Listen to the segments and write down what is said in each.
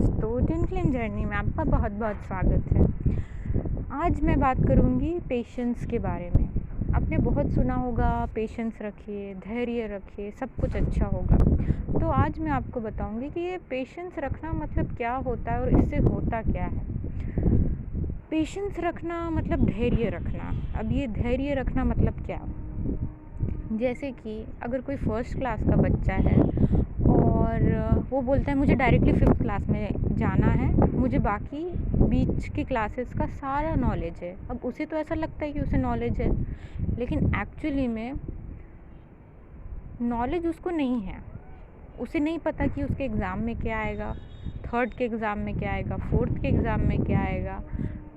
दोस्तों, twin flame journey में आपका बहुत बहुत स्वागत है। आज मैं बात करूंगी पेशेंस के बारे में। आपने बहुत सुना होगा, पेशेंस रखिए, धैर्य रखिए, सब कुछ अच्छा होगा। तो आज मैं आपको बताऊंगी कि ये पेशेंस रखना मतलब क्या होता है और इससे होता क्या है। पेशेंस रखना मतलब धैर्य रखना। अब ये धैर्य रखना मतलब क्या? जैसे कि अगर कोई फर्स्ट क्लास का बच्चा है और वो बोलता है मुझे डायरेक्टली फिफ्थ क्लास में जाना है, मुझे बाकी बीच की क्लासेस का सारा नॉलेज है। अब उसे तो ऐसा लगता है कि उसे नॉलेज है, लेकिन एक्चुअली में नॉलेज उसको नहीं है। उसे नहीं पता कि उसके एग्ज़ाम में क्या आएगा, थर्ड के एग्ज़ाम में क्या आएगा, फोर्थ के एग्ज़ाम में क्या आएगा,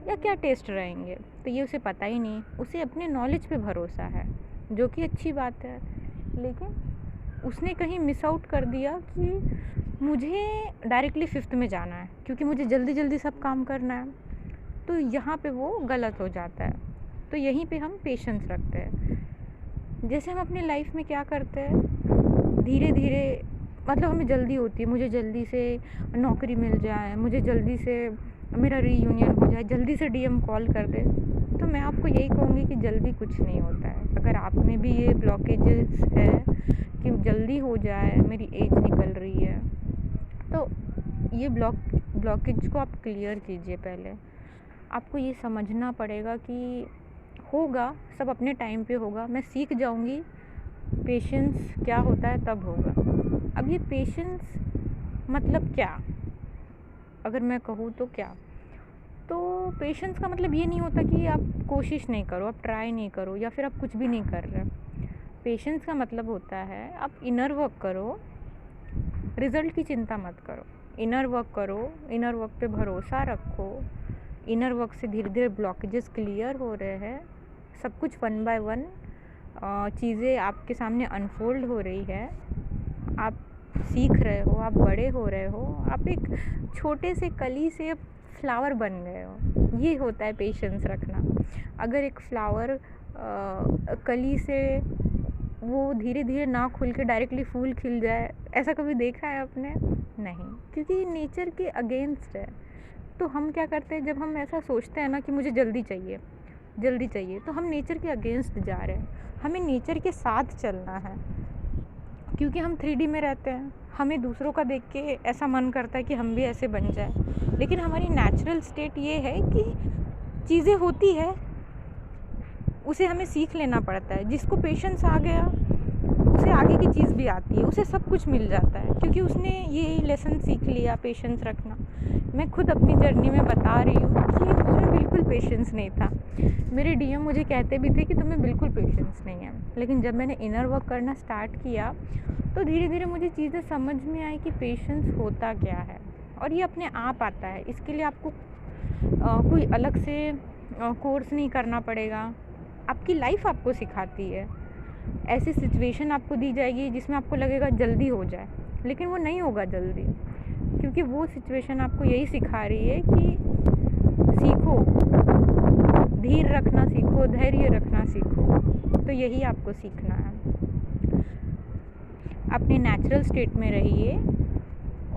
या क्या टेस्ट रहेंगे। तो ये उसे पता ही नहीं। उसे अपने नॉलेज पे भरोसा है, जो कि अच्छी बात है, लेकिन उसने कहीं मिस आउट कर दिया कि मुझे डायरेक्टली फिफ्थ में जाना है क्योंकि मुझे जल्दी जल्दी सब काम करना है। तो यहाँ पे वो गलत हो जाता है। तो यहीं पे हम पेशेंस रखते हैं। जैसे हम अपनी लाइफ में क्या करते हैं, धीरे धीरे मतलब हमें जल्दी होती है, मुझे जल्दी से नौकरी मिल जाए, मुझे जल्दी से मेरा रीयूनियन हो जाए, जल्दी से डीएम कॉल कर दे। तो मैं आपको यही कहूँगी कि जल्दी कुछ नहीं होता है। अगर आप में भी ये ब्लॉकेजेस है कि जल्दी हो जाए, मेरी एज निकल रही है, तो ये ब्लॉकेज को आप क्लियर कीजिए। पहले आपको ये समझना पड़ेगा कि होगा, सब अपने टाइम पे होगा, मैं सीख जाऊँगी पेशेंस क्या होता है, तब होगा। अब ये पेशेंस मतलब क्या, अगर मैं कहूँ तो क्या, तो पेशेंस का मतलब ये नहीं होता कि आप कोशिश नहीं करो, आप ट्राई नहीं करो, या फिर आप कुछ भी नहीं कर रहे। पेशेंस का मतलब होता है आप इनर वर्क करो, रिज़ल्ट की चिंता मत करो। इनर वर्क करो, इनर वर्क पे भरोसा रखो। इनर वर्क से धीरे धीरे ब्लॉकेजेस क्लियर हो रहे हैं, सब कुछ वन बाय वन चीज़ें आपके सामने अनफोल्ड हो रही है। आप सीख रहे हो, आप बड़े हो रहे हो, आप एक छोटे से कली से फ्लावर बन गए हो। ये होता है पेशेंस रखना। अगर एक फ्लावर कली से वो धीरे धीरे ना खुल के डायरेक्टली फूल खिल जाए, ऐसा कभी देखा है आपने? नहीं, क्योंकि नेचर के अगेंस्ट है। तो हम क्या करते हैं, जब हम ऐसा सोचते हैं ना कि मुझे जल्दी चाहिए जल्दी चाहिए, तो हम नेचर के अगेंस्ट जा रहे हैं। हमें नेचर के साथ चलना है, क्योंकि हम 3D में रहते हैं। हमें दूसरों का देख के ऐसा मन करता है कि हम भी ऐसे बन जाए, लेकिन हमारी नेचुरल स्टेट ये है कि चीज़ें होती है, उसे हमें सीख लेना पड़ता है। जिसको पेशेंस आ गया, उसे आगे की चीज़ भी आती है, उसे सब कुछ मिल जाता है, क्योंकि उसने ये लेसन सीख लिया, पेशेंस रखना। मैं खुद अपनी जर्नी में बता रही हूँ कि मुझे बिल्कुल पेशेंस नहीं था। मेरे डीएम मुझे कहते भी थे कि तुम्हें बिल्कुल पेशेंस नहीं है, लेकिन जब मैंने इनर वर्क करना स्टार्ट किया तो धीरे धीरे मुझे चीज़ें समझ में आई कि पेशेंस होता क्या है, और ये अपने आप आता है। इसके लिए आपको कोई अलग से कोर्स नहीं करना पड़ेगा। आपकी लाइफ आपको सिखाती है। ऐसी सिचुएशन आपको दी जाएगी जिसमें आपको लगेगा जल्दी हो जाए, लेकिन वो नहीं होगा जल्दी, क्योंकि वो सिचुएशन आपको यही सिखा रही है कि सीखो, धीर रखना सीखो, धैर्य रखना सीखो। तो यही आपको सीखना है। अपने नेचुरल स्टेट में रहिए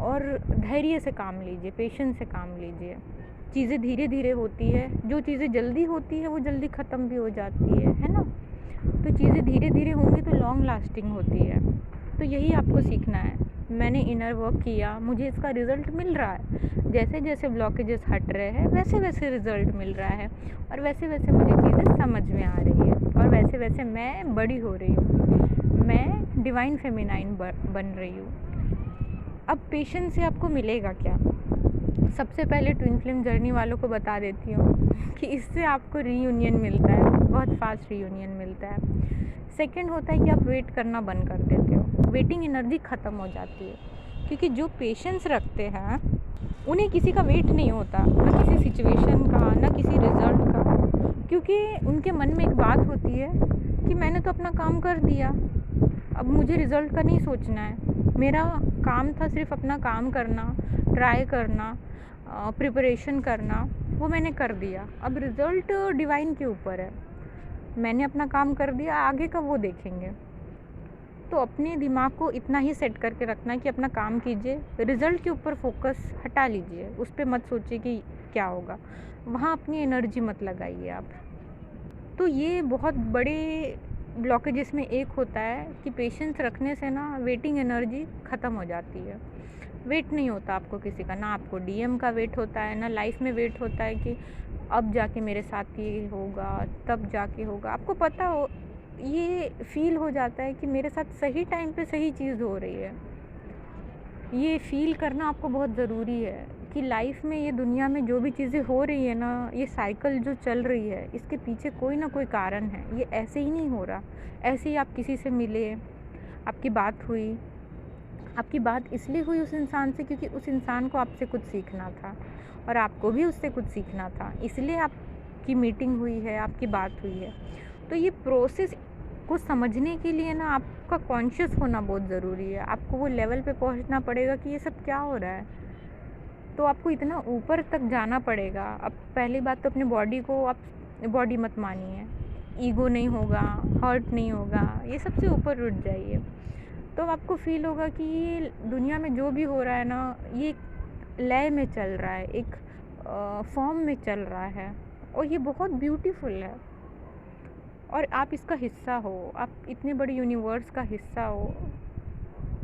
और धैर्य से काम लीजिए, पेशेंस से काम लीजिए। चीज़ें धीरे धीरे होती है, जो चीज़ें जल्दी होती है वो जल्दी ख़त्म भी हो जाती है ना। तो चीज़ें धीरे धीरे होंगी तो लॉन्ग लास्टिंग होती है। तो यही आपको सीखना है। मैंने इनर वर्क किया, मुझे इसका रिज़ल्ट मिल रहा है। जैसे जैसे ब्लॉकेजेस हट रहे हैं, वैसे वैसे रिज़ल्ट मिल रहा है, और वैसे वैसे मुझे चीज़ें समझ में आ रही है, और वैसे वैसे मैं बड़ी हो रही हूँ, मैं डिवाइन फेमिनाइन बन रही हूँ। अब पेशेंस से आपको मिलेगा क्या? सबसे पहले ट्विन फ्लेम जर्नी वालों को बता देती हूँ कि इससे आपको रीयूनियन मिलता है, बहुत फास्ट रीयूनियन मिलता है। सेकंड होता है कि आप वेट करना बंद कर देते हो, वेटिंग एनर्जी ख़त्म हो जाती है, क्योंकि जो पेशेंस रखते हैं उन्हें किसी का वेट नहीं होता, ना किसी सिचुएशन का, ना किसी रिज़ल्ट का, क्योंकि उनके मन में एक बात होती है कि मैंने तो अपना काम कर दिया, अब मुझे रिज़ल्ट का नहीं सोचना है। मेरा काम था सिर्फ अपना काम करना, ट्राई करना, प्रिपरेशन करना, वो मैंने कर दिया। अब रिज़ल्ट डिवाइन के ऊपर है। मैंने अपना काम कर दिया, आगे का वो देखेंगे। तो अपने दिमाग को इतना ही सेट करके रखना है कि अपना काम कीजिए, रिज़ल्ट के ऊपर फ़ोकस हटा लीजिए, उस पे मत सोचिए कि क्या होगा, वहाँ अपनी एनर्जी मत लगाइए आप। तो ये बहुत बड़े ब्लॉकेजेस में एक होता है कि पेशेंस रखने से ना वेटिंग एनर्जी ख़त्म हो जाती है। वेट नहीं होता आपको किसी का, ना आपको डीएम का वेट होता है, ना लाइफ में वेट होता है कि अब जाके मेरे साथ ये होगा, तब जाके होगा। आपको पता हो, ये फ़ील हो जाता है कि मेरे साथ सही टाइम पे सही चीज़ हो रही है। ये फ़ील करना आपको बहुत ज़रूरी है कि लाइफ में, ये दुनिया में जो भी चीज़ें हो रही है ना, ये साइकिल जो चल रही है, इसके पीछे कोई ना कोई कारण है। ये ऐसे ही नहीं हो रहा। ऐसे ही आप किसी से मिले, आपकी बात हुई, आपकी बात इसलिए हुई उस इंसान से क्योंकि उस इंसान को आपसे कुछ सीखना था और आपको भी उससे कुछ सीखना था, इसलिए आपकी मीटिंग हुई है, आपकी बात हुई है। तो ये प्रोसेस को समझने के लिए ना आपका कॉन्शियस होना बहुत ज़रूरी है। आपको वो लेवल पे पहुंचना पड़ेगा कि ये सब क्या हो रहा है। तो आपको इतना ऊपर तक जाना पड़ेगा। अब पहली बात तो अपनी बॉडी को आप बॉडी मत मानिए, ईगो नहीं होगा, हर्ट नहीं होगा, ये सबसे ऊपर उठ जाइए। तो आपको फ़ील होगा कि ये दुनिया में जो भी हो रहा है ना, ये एक लय में चल रहा है, एक फॉर्म में चल रहा है और ये बहुत ब्यूटीफुल है और आप इसका हिस्सा हो, आप इतने बड़े यूनिवर्स का हिस्सा हो।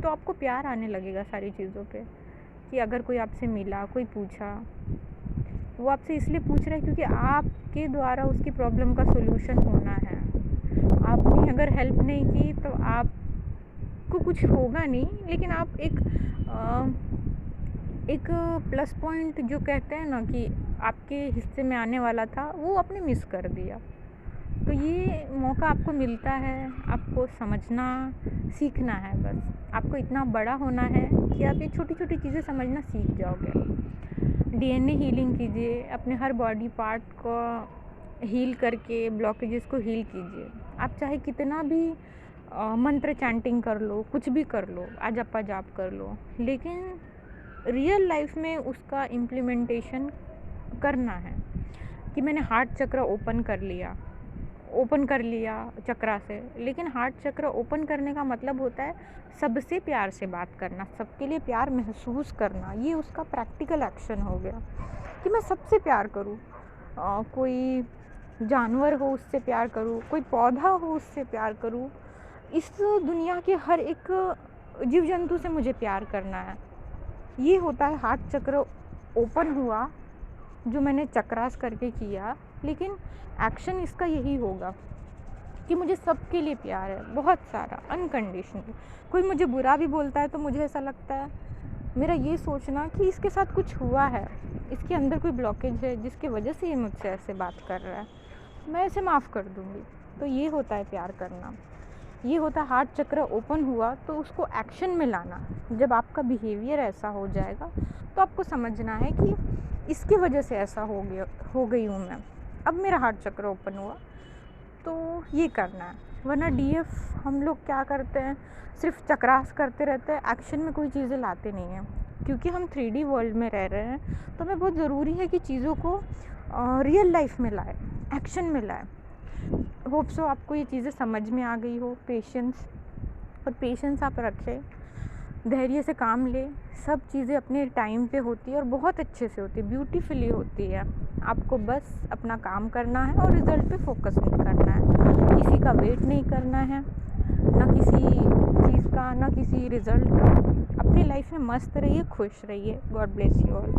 तो आपको प्यार आने लगेगा सारी चीज़ों पे कि अगर कोई आपसे मिला, कोई पूछा, वो आपसे इसलिए पूछ रहा है क्योंकि आपके द्वारा उसकी प्रॉब्लम का सॉल्यूशन होना है। आपने अगर हेल्प नहीं की तो आपको कुछ होगा नहीं, लेकिन आप एक प्लस पॉइंट जो कहते हैं ना कि आपके हिस्से में आने वाला था, वो आपने मिस कर दिया। तो ये मौका आपको मिलता है, आपको समझना सीखना है। बस आपको इतना बड़ा होना है कि आप ये छोटी छोटी चीज़ें समझना सीख जाओगे। डीएनए हीलिंग कीजिए, अपने हर बॉडी पार्ट को हील करके ब्लॉकेजेस को हील कीजिए। आप चाहे कितना भी मंत्र चैंटिंग कर लो, कुछ भी कर लो, आजप्पा जाप कर लो, लेकिन रियल लाइफ में उसका इम्प्लीमेंटेशन करना है। कि मैंने हार्ट चक्र ओपन कर लिया चक्रा से, लेकिन हार्ट चक्र ओपन करने का मतलब होता है सबसे प्यार से बात करना, सबके लिए प्यार महसूस करना। ये उसका प्रैक्टिकल एक्शन हो गया कि मैं सबसे प्यार करूँ। कोई जानवर हो उससे प्यार करूँ, कोई पौधा हो उससे प्यार करूँ, इस दुनिया के हर एक जीव जंतु से मुझे प्यार करना है। ये होता है हार्ट चक्र ओपन हुआ, जो मैंने चक्रास करके किया। लेकिन एक्शन इसका यही होगा कि मुझे सबके लिए प्यार है, बहुत सारा, अनकंडीशनल। कोई मुझे बुरा भी बोलता है तो मुझे ऐसा लगता है, मेरा ये सोचना कि इसके साथ कुछ हुआ है, इसके अंदर कोई ब्लॉकेज है जिसकी वजह से ये मुझसे ऐसे बात कर रहा है, मैं इसे माफ़ कर दूँगी। तो ये होता है प्यार करना। ये होता है हार्ट चक्र ओपन हुआ तो उसको एक्शन में लाना। जब आपका बिहेवियर ऐसा हो जाएगा तो आपको समझना है कि इसकी वजह से ऐसा हो गई हूँ मैं, अब मेरा हार्ट चक्र ओपन हुआ तो ये करना है। वरना डीएफ हम लोग क्या करते हैं, सिर्फ चक्रास करते रहते हैं, एक्शन में कोई चीज़ें लाते नहीं हैं। क्योंकि हम 3D वर्ल्ड में रह रहे हैं तो हमें बहुत ज़रूरी है कि चीज़ों को रियल लाइफ में लाए, एक्शन में लाए। होप सो आपको ये चीज़ें समझ में आ गई हो। पेशेंस आप रखें, धैर्य से काम ले। सब चीज़ें अपने टाइम पे होती है और बहुत अच्छे से होती है, ब्यूटीफुली होती है। आपको बस अपना काम करना है और रिज़ल्ट पे फोकस नहीं करना है, किसी का वेट नहीं करना है, ना किसी चीज़ का, ना किसी रिज़ल्ट का। अपनी लाइफ में मस्त रहिए, खुश रहिए। God bless you all.